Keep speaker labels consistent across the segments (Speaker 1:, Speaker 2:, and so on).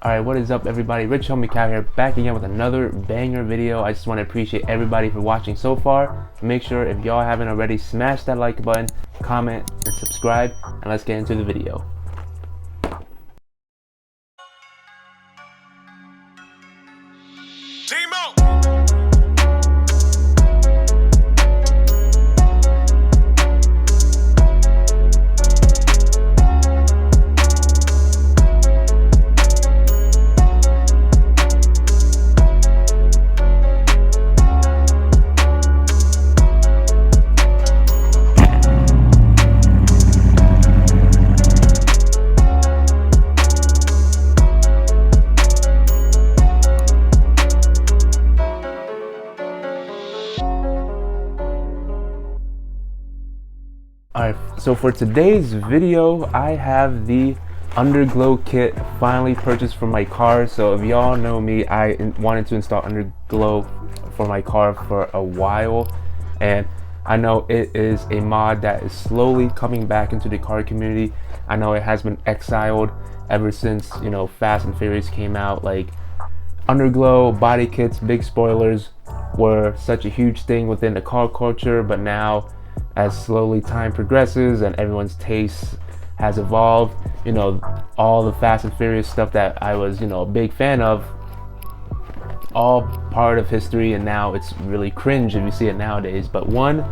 Speaker 1: Alright, what is up everybody? Rich Homie Cow here, back again with another banger video. I just want to appreciate everybody for watching so far. Make sure if y'all haven't already, smash that like button, comment, and subscribe, and let's get into the video. Alright, so for today's video, I have the Underglow kit finally purchased for my car. So if y'all know me, I wanted to install Underglow for my car for a while, and I know it is a mod that is slowly coming back into the car community. I know it has been exiled ever since, you know, Fast and Furious came out. Like, Underglow body kits, big spoilers, were such a huge thing within the car culture, but now as slowly time progresses and everyone's taste has evolved, you know, all the Fast and Furious stuff that I was, you know, a big fan of, all part of history, and now it's really cringe if you see it nowadays. But one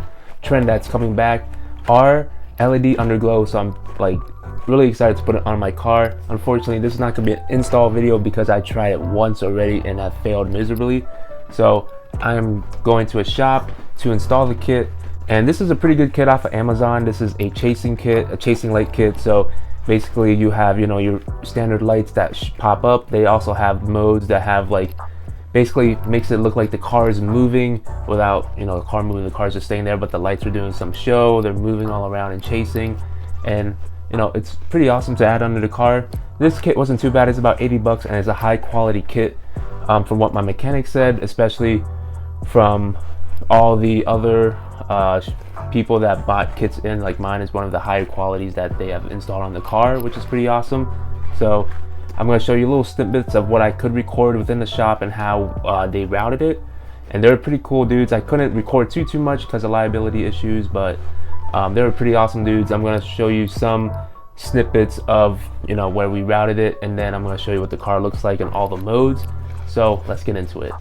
Speaker 1: trend that's coming back are LED underglow, so I'm like really excited to put it on my car. Unfortunately, this is not gonna be an install video because I tried it once already and I failed miserably. So I'm going to a shop to install the kit. And this is a pretty good kit off of Amazon. This is a chasing kit, a chasing light kit. So basically you have, you know, your standard lights that pop up. They also have modes that have, like, basically makes it look like the car is moving without, you know, the car moving, the cars are staying there, but the lights are doing some show. They're moving all around and chasing. And, you know, it's pretty awesome to add under the car. This kit wasn't too bad. It's about 80 bucks and it's a high quality kit, from what my mechanic said, especially from all the other people that bought kits in. Like, mine is one of the higher qualities that they have installed on the car, which is pretty awesome. So I'm going to show you little snippets of what I could record within the shop and how they routed it, and they're pretty cool dudes. I couldn't record too much because of liability issues, but they were pretty awesome dudes. I'm going to show you some snippets of, you know, where we routed it, and then I'm going to show you what the car looks like in all the modes. So let's get into it.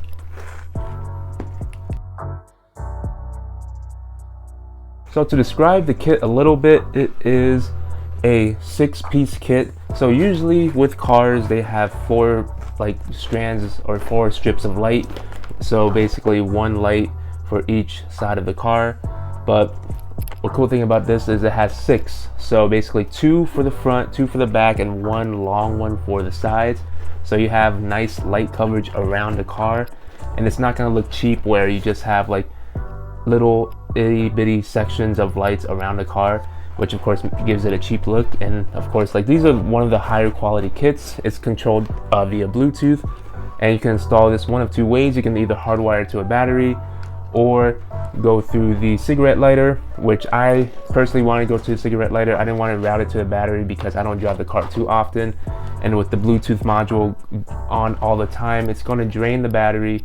Speaker 1: So to describe the kit a little bit, it is a 6-piece kit. So usually with cars, they have 4 like strands or 4 strips of light. So basically 1 light for each side of the car. But the cool thing about this is it has 6. So basically 2 for the front, 2 for the back, and 1 long one for the sides. So you have nice light coverage around the car, and it's not gonna look cheap where you just have like little itty bitty sections of lights around the car, which of course gives it a cheap look. And of course, like, these are one of the higher quality kits. It's controlled via Bluetooth, and you can install this one of 2 ways. You can either hardwire it to a battery or go through the cigarette lighter, which I personally want to go to the cigarette lighter. I didn't want to route it to a battery because I don't drive the car too often, and with the Bluetooth module on all the time, it's going to drain the battery.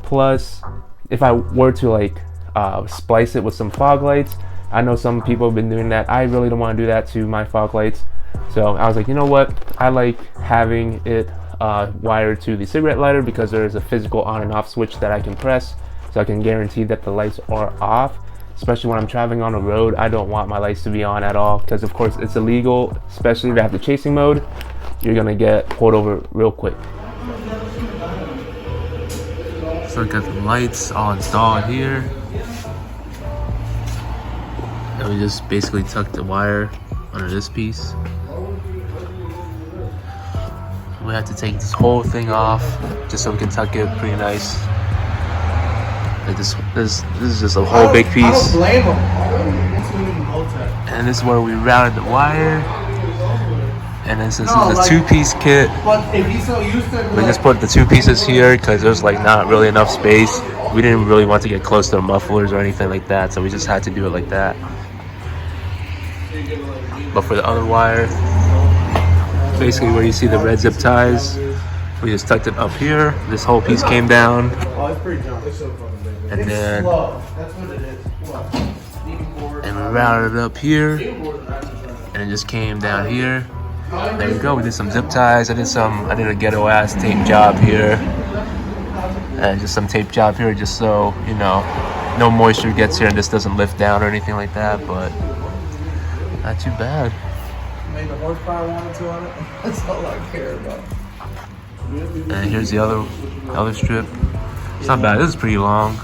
Speaker 1: Plus, if I were to like splice it with some fog lights, I know some people have been doing that. I really don't want to do that to my fog lights. So I was like, you know what, I like having it wired to the cigarette lighter because there's a physical on and off switch that I can press, so I can guarantee that the lights are off. Especially when I'm traveling on the road, I don't want my lights to be on at all, because of course it's illegal, especially if you have the chasing mode. You're gonna get pulled over real quick. So got the lights all installed here. And we just basically tuck the wire under this piece. We have to take this whole thing off just so we can tuck it pretty nice. Like this is just a whole big piece. I don't blame them. And this is where we routed the wire. And then since this is a 2-piece kit, we just put the 2 pieces here because there's like not really enough space. We didn't really want to get close to the mufflers or anything like that, so we just had to do it like that. But for the other wire, basically where you see the red zip ties. We just tucked it up here. This whole piece came down, and then we routed it up here, and it just came down here. There you go. We did some zip ties. I did a ghetto ass tape job here, and just some tape job here, just so you know, no moisture gets here and this doesn't lift down or anything like that. But not too bad.
Speaker 2: Made the horsepower wanted to on it. That's all I care about.
Speaker 1: And here's the other strip. It's not bad. This is pretty long.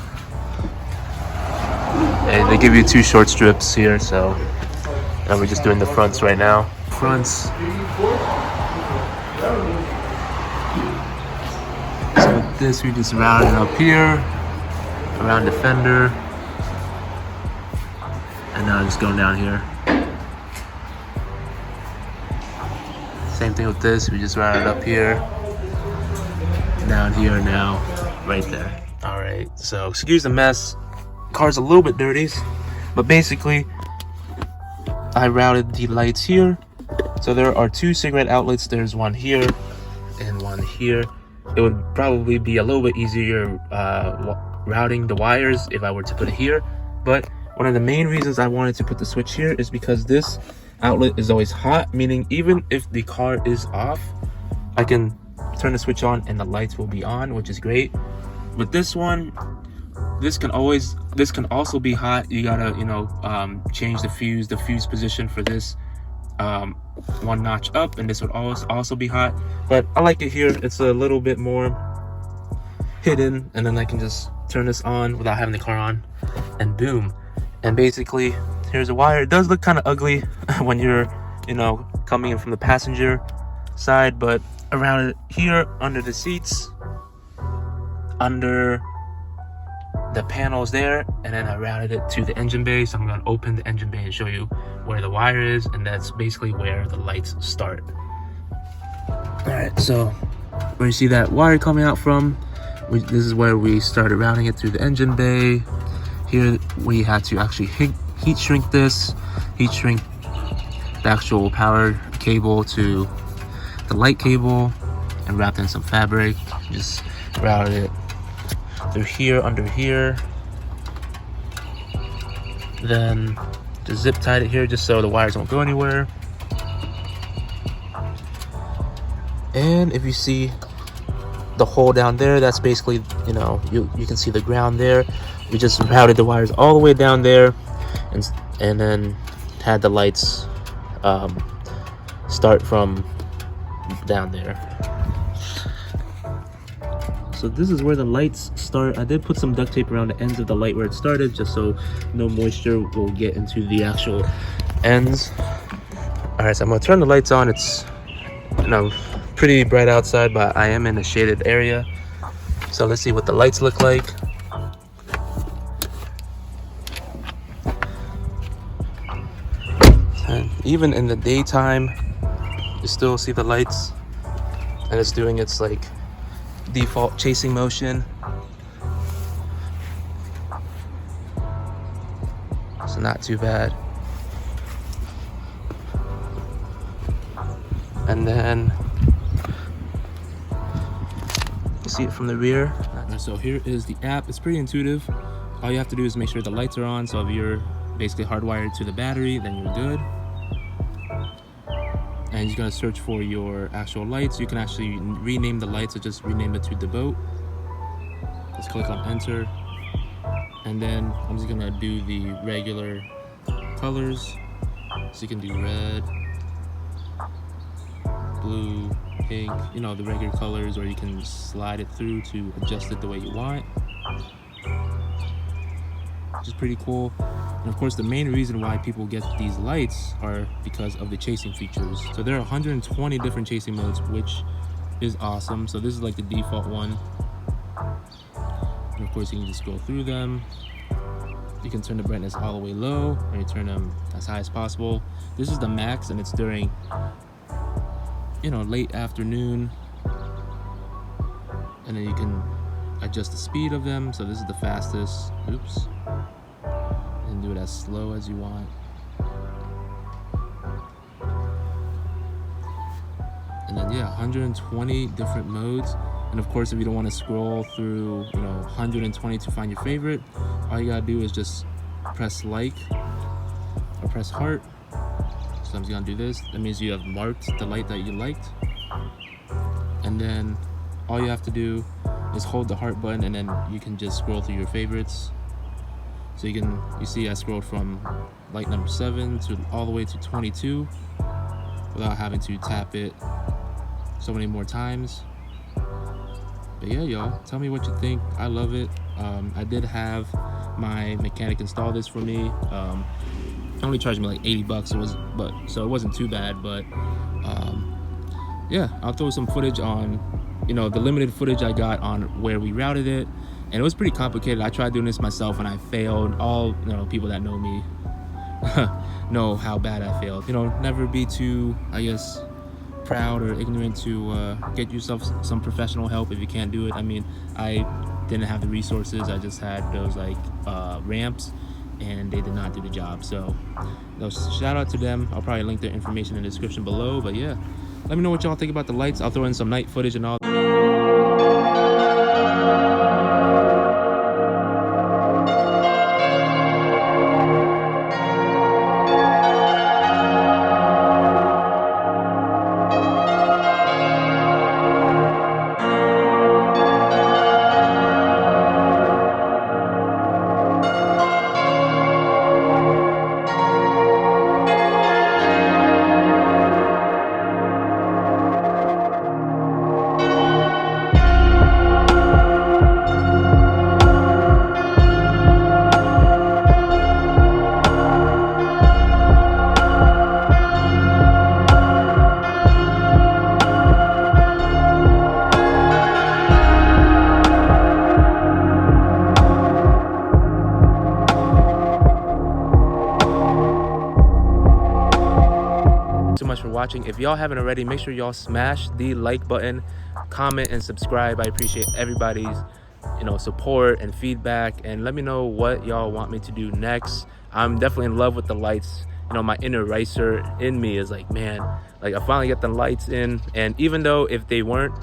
Speaker 1: And they give you 2 short strips here, so and we're just doing the fronts right now. Fronts. So with this, we just rounded up here around the fender, and now just going down here. Same thing with this. We just rounded up here, down here, now right there. All right. So excuse the mess. Car's a little bit dirty, but basically I routed the lights here. So there are 2 cigarette outlets. There's one here and one here. It would probably be a little bit easier routing the wires if I were to put it here, but one of the main reasons I wanted to put the switch here is because this outlet is always hot, meaning even if the car is off, I can turn the switch on and the lights will be on, which is great. With this one, this can also be hot. You gotta, you know, change the fuse position for this 1 notch up, and this would also be hot. But I like it here. It's a little bit more hidden, and then I can just turn this on without having the car on, and boom. And basically, here's a wire. It does look kind of ugly when you're, you know, coming in from the passenger side, but around it here, under the seats, under the panels there, and then I routed it to the engine bay. So I'm going to open the engine bay and show you where the wire is, and that's basically where the lights start. All right, so where you see that wire coming out from, this is where we started routing it through the engine bay. Here we had to actually heat shrink this, the actual power cable to the light cable, and wrapped in some fabric. Just routed it through here, under here, then just zip tied it here just so the wires don't go anywhere. And if you see the hole down there, that's basically, you know, you can see the ground there. We just routed the wires all the way down there, and then had the lights start from down there. So this is where the lights start. I did put some duct tape around the ends of the light where it started, just so no moisture will get into the actual ends. All right, so I'm gonna turn the lights on. It's, you know, pretty bright outside, but I am in a shaded area. So let's see what the lights look like. And even in the daytime, you still see the lights, and it's doing its like default chasing motion. So not too bad. And then you see it from the rear. So here is the app. It's pretty intuitive. All you have to do is make sure the lights are on. So if you're basically hardwired to the battery, then you're good. And you're gonna search for your actual lights. You can actually rename the lights, so just rename it to the boat. Just click on enter. And then I'm just gonna do the regular colors. So you can do red, blue, pink, you know, the regular colors, or you can slide it through to adjust it the way you want, which is pretty cool. And of course, the main reason why people get these lights are because of the chasing features. So there are 120 different chasing modes, which is awesome. So this is like the default one. And of course, you can just go through them. You can turn the brightness all the way low, or you turn them as high as possible. This is the max, and it's during, you know, late afternoon. And then you can adjust the speed of them. So this is the fastest. Oops. And do it as slow as you want. And then yeah, 120 different modes. And of course, if you don't want to scroll through, 120 to find your favorite, all you gotta do is just press like or press heart. So I'm just gonna do this. That means you have marked the light that you liked. And then all you have to do is hold the heart button, and then you can just scroll through your favorites. So you see I scrolled from light number 7 to all the way to 22 without having to tap it so many more times. But yeah, y'all, tell me what you think. I love it. I did have my mechanic install this for me. It only charged me like 80 bucks, so it wasn't too bad. But yeah, I'll throw some footage on, the limited footage I got on where we routed it, and it was pretty complicated. I tried doing this myself and I failed. All people that know me know how bad I failed. Never be too, I guess, proud or ignorant to get yourself some professional help if you can't do it. I mean, I didn't have the resources. I just had those ramps, and they did not do the job. So shout out to them. I'll probably link their information in the description below. But yeah, let me know what y'all think about the lights. I'll throw in some night footage and all. So much for watching. If y'all haven't already, make sure y'all smash the like button, comment, and subscribe. I appreciate everybody's support and feedback, and let me know what y'all want me to do next. I'm definitely in love with the lights. My inner racer in me is like, man, I finally get the lights in. And even though if they weren't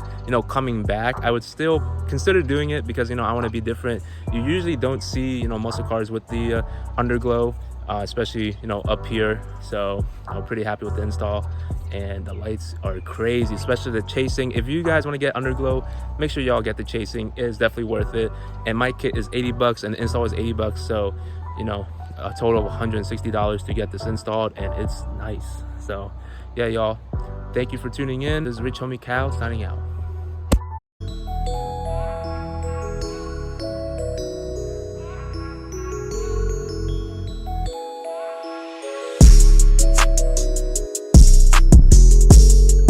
Speaker 1: coming back, I would still consider doing it because I want to be different. You usually don't see muscle cars with the underglow, especially up here. So I'm pretty happy with the install, and the lights are crazy, especially the chasing. If you guys want to get underglow, make sure y'all get the chasing. It is definitely worth it. And my kit is 80 bucks and the install is 80 bucks, so a total of $160 to get this installed, and it's nice. So yeah, y'all, thank you for tuning in. This is Rich Homie Cal signing out.